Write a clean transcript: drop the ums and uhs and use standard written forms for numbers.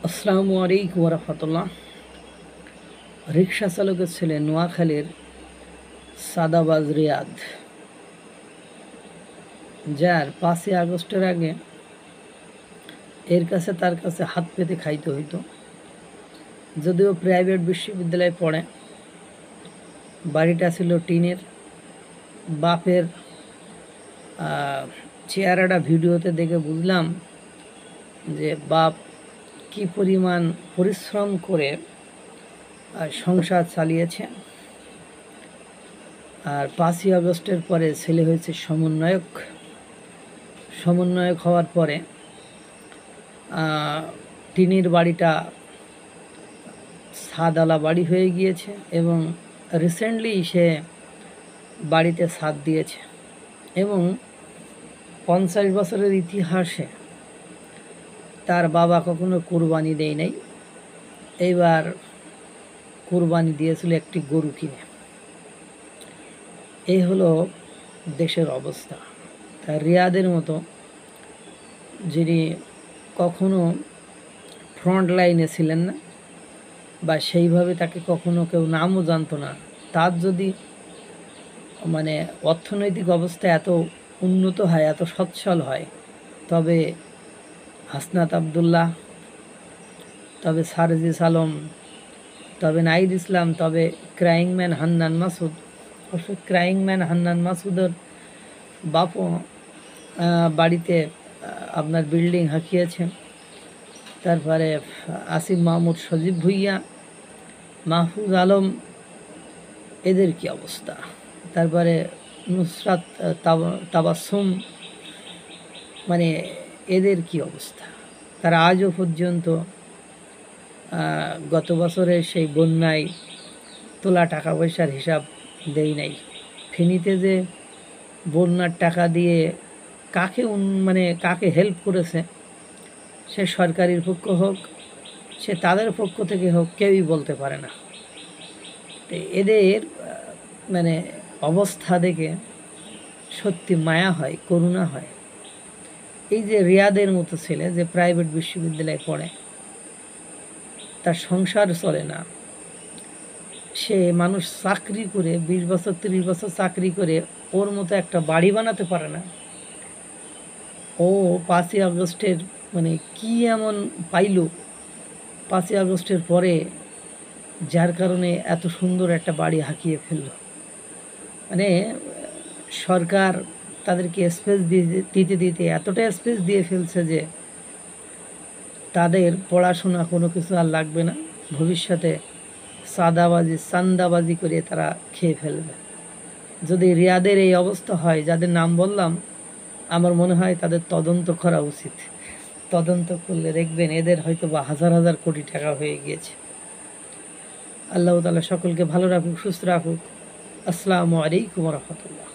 আসসালামু আলাইকুম রহমতুল্লাহ। রিক্সা চালকের ছেলে নোয়াখালীর সাদাবাজ রিয়াদ, যার 5ই আগস্টের আগে তার কাছে হাত পেতে খাইতে হইতো। যদিও প্রাইভেট বিশ্ববিদ্যালয়ে পড়ে, বাড়িটা ছিল টিনের। বাপের চেহারাটা ভিডিওতে দেখে বুঝলাম যে বাপ কি পরিমাণ পরিশ্রম করে সংসার চালিয়েছে। আর 5ই আগস্টের পরে ছেলে হয়েছে সমন্বয়ক হওয়ার পরে টিনের বাড়িটা ছাদওয়ালা বাড়ি হয়ে গিয়েছে এবং রিসেন্টলি সে বাড়িতে ছাদ দিয়েছে এবং 50 বছরের ইতিহাসে তার বাবা কখনো কুরবানি দেয় নাই। এইবার কুরবানি দিয়েছিল একটি গরু কিনে। এই হলো দেশের অবস্থা। তার রিয়াদের মতো, যিনি কখনো ফ্রন্ট লাইনে ছিলেন না বা সেইভাবে তাকে কখনো কেউ নামও জানতো না, তার যদি অর্থনৈতিক অবস্থা এত উন্নত হয়, এত সচ্ছল হয়, তবে হাসনাত আবদুল্লাহ, তবে সারজিস আলম, তবে নাহিদ ইসলাম, তবে ক্রাইং ম্যান হান্নান মাসুদ। অবশ্য ক্রাইং ম্যান হান্নান মাসুদের বাপও বাড়িতে আপনার বিল্ডিং হাঁকিয়েছেন। তারপরে আসিফ মাহমুদ, সজীব ভুইয়া, মাহফুজ আলম, এদের কি অবস্থা। তারপরে নুসরাত তাবাসসুম, এদের কি অবস্থা। তারা আজও পর্যন্ত গত বছরের সেই বন্যায় তোলা টাকা পয়সার হিসাব দেই নাই। ফেনীতে যে বন্যার টাকা দিয়ে কাকে হেল্প করেছে, সে সরকারের পক্ষ হোক, সে তাদের পক্ষ থেকে হোক, কেউই বলতে পারে না। তো এদের অবস্থা দেখে সত্যি মায়া হয়, করুণা হয়। এই যে রিয়াদের মতো ছেলে, যে প্রাইভেট বিশ্ববিদ্যালয়ে পড়ে, তার সংসার চলে না, সে মানুষ চাকরি করে 20 বছর 30 বছর চাকরি করে ওর মতো একটা বাড়ি বানাতে পারে না। ও 5ই আগস্টের কি এমন পাইল 5ই আগস্টের পরে, যার কারণে এত সুন্দর একটা বাড়ি হাঁকিয়ে ফেলল। সরকার তাদেরকে স্পেস দিতে এতটা স্পেস দিয়ে ফেলছে যে তাদের পড়াশোনা কোনো কিছু আর লাগবে না। ভবিষ্যতে চাঁদাবাজি করে তারা খেয়ে ফেলবে। যদি রিয়াদের এই অবস্থা হয়, যাদের নাম বললাম, আমার মনে হয় তাদের তদন্ত করা উচিত। তদন্ত করলে দেখবেন এদের হয়তো বা হাজার হাজার কোটি টাকা হয়ে গিয়েছে। আল্লাহ তাআলা সকলকে ভালো রাখুক, সুস্থ রাখুক। আসসালামু আলাইকুম রহমতুল্লাহ।